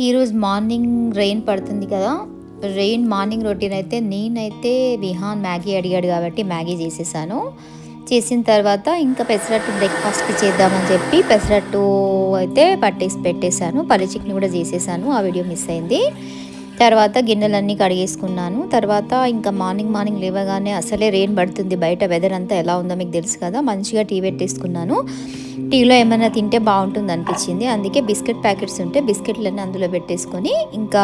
ఈరోజు morning rain పడుతుంది కదా, రెయిన్ మార్నింగ్ రొటీన్ అయితే నేనైతే విహాన్ మ్యాగీ అడిగాడు కాబట్టి మ్యాగీ చేసేసాను. చేసిన తర్వాత ఇంకా పెసరట్టు బ్రేక్ఫాస్ట్కి చేద్దామని చెప్పి పెసరట్టు అయితే పట్టేసి పెట్టేశాను. పల్లి చట్నీ కూడా చేసేసాను, ఆ వీడియో మిస్ అయింది. తర్వాత గిన్నెలన్నీ కడిగేసుకున్నాను. తర్వాత ఇంకా మార్నింగ్ లేవగానే అసలే రెయిన్ పడుతుంది, బయట వెదర్ అంతా ఎలా ఉందో మీకు తెలుసు కదా. మంచిగా టీ పెట్టేసుకున్నాను. టీలో ఏమైనా తింటే బాగుంటుంది అనిపించింది, అందుకే బిస్కెట్ ప్యాకెట్స్ ఉంటే బిస్కెట్లన్నీ అందులో పెట్టేసుకొని ఇంకా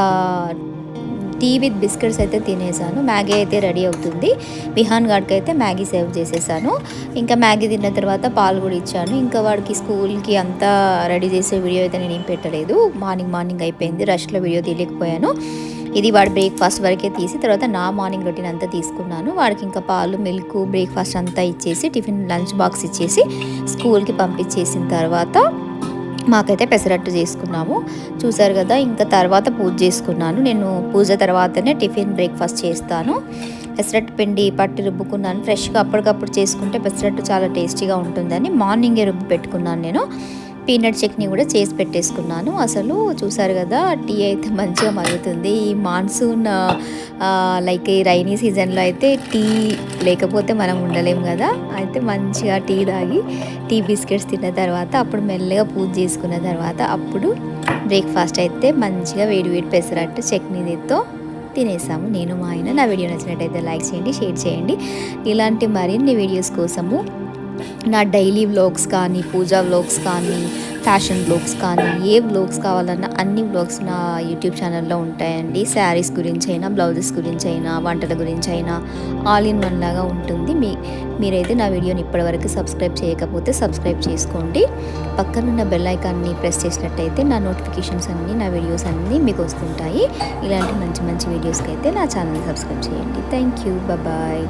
టీ విత్ బిస్కెట్స్ అయితే తినేసాను. మ్యాగీ అయితే రెడీ అవుతుంది. విహాన్ గాడికి అయితే మ్యాగీ సర్వ్ చేసేసాను. ఇంకా మ్యాగీ తిన్న తర్వాత పాలు కూడా ఇచ్చాను. ఇంకా వాడికి స్కూల్కి అంతా రెడీ చేసే వీడియో అయితే నేను ఏం పెట్టలేదు, మార్నింగ్ అయిపోయింది, రష్లో వీడియో తీయలేకపోయాను. ఇది వాడి బ్రేక్ఫాస్ట్ వరకే తీసి తర్వాత నా మార్నింగ్ రొటీన్ అంతా తీసుకున్నాను. వాడికి ఇంకా పాలు, మిల్క్, బ్రేక్ఫాస్ట్ అంతా ఇచ్చేసి టిఫిన్ లంచ్ బాక్స్ ఇచ్చేసి స్కూల్కి పంపించేసిన తర్వాత మాకైతే పెసరట్టు చేసుకున్నాము. చూసారు కదా. ఇంకా తర్వాత పూజ చేసుకున్నాను. నేను పూజ తర్వాతనే టిఫిన్ బ్రేక్ఫాస్ట్ చేస్తాను. పెసరట్టు పిండి పట్టి రుబ్బుకున్నాను. ఫ్రెష్గా అప్పటికప్పుడు చేసుకుంటే పెసరట్టు చాలా టేస్టీగా ఉంటుందని మార్నింగే రుబ్బి పెట్టుకున్నాను. నేను పీనట్ చట్నీ కూడా చేసి పెట్టేసుకున్నాను. అసలు చూసారు కదా, టీ అయితే మంచిగా మరుగుతుంది. ఈ మాన్సూన్ లైక్ ఈ రైనీ సీజన్లో అయితే టీ లేకపోతే మనం ఉండలేము కదా. అయితే మంచిగా టీ తాగి టీ బిస్కెట్స్ తిన్న తర్వాత అప్పుడు మెల్లగా పూజ చేసుకున్న తర్వాత అప్పుడు బ్రేక్ఫాస్ట్ అయితే మంచిగా వేడి పెసరట్టు చట్నీతో తినేసాము నేను, మా ఆయన. నా వీడియో నచ్చినట్టయితే లైక్ చేయండి, షేర్ చేయండి. ఇలాంటి మరిన్ని వీడియోస్ కోసము నా డైలీ వ్లాగ్స్ కానీ, పూజా వ్లాగ్స్ కానీ, ఫ్యాషన్ వ్లాగ్స్ కానీ, ఏ వ్లాగ్స్ కావాలన్నా అన్ని వ్లాగ్స్ నా యూట్యూబ్ ఛానల్లో ఉంటాయండి. శారీస్ గురించి అయినా, బ్లౌజెస్ గురించి అయినా, వంటల గురించి అయినా ఆల్ ఇన్ వన్ లాగా ఉంటుంది. మీరైతే నా వీడియోని ఇప్పటివరకు సబ్స్క్రైబ్ చేయకపోతే సబ్స్క్రైబ్ చేసుకోండి. పక్కనున్న బెల్ ఐకాన్ని ప్రెస్ చేసినట్టయితే నా నోటిఫికేషన్స్ అన్నీ, నా వీడియోస్ అన్నీ మీకు వస్తుంటాయి. ఇలాంటి మంచి వీడియోస్కి అయితే నా ఛానల్ని సబ్స్క్రైబ్ చేయండి. Thank you, bye.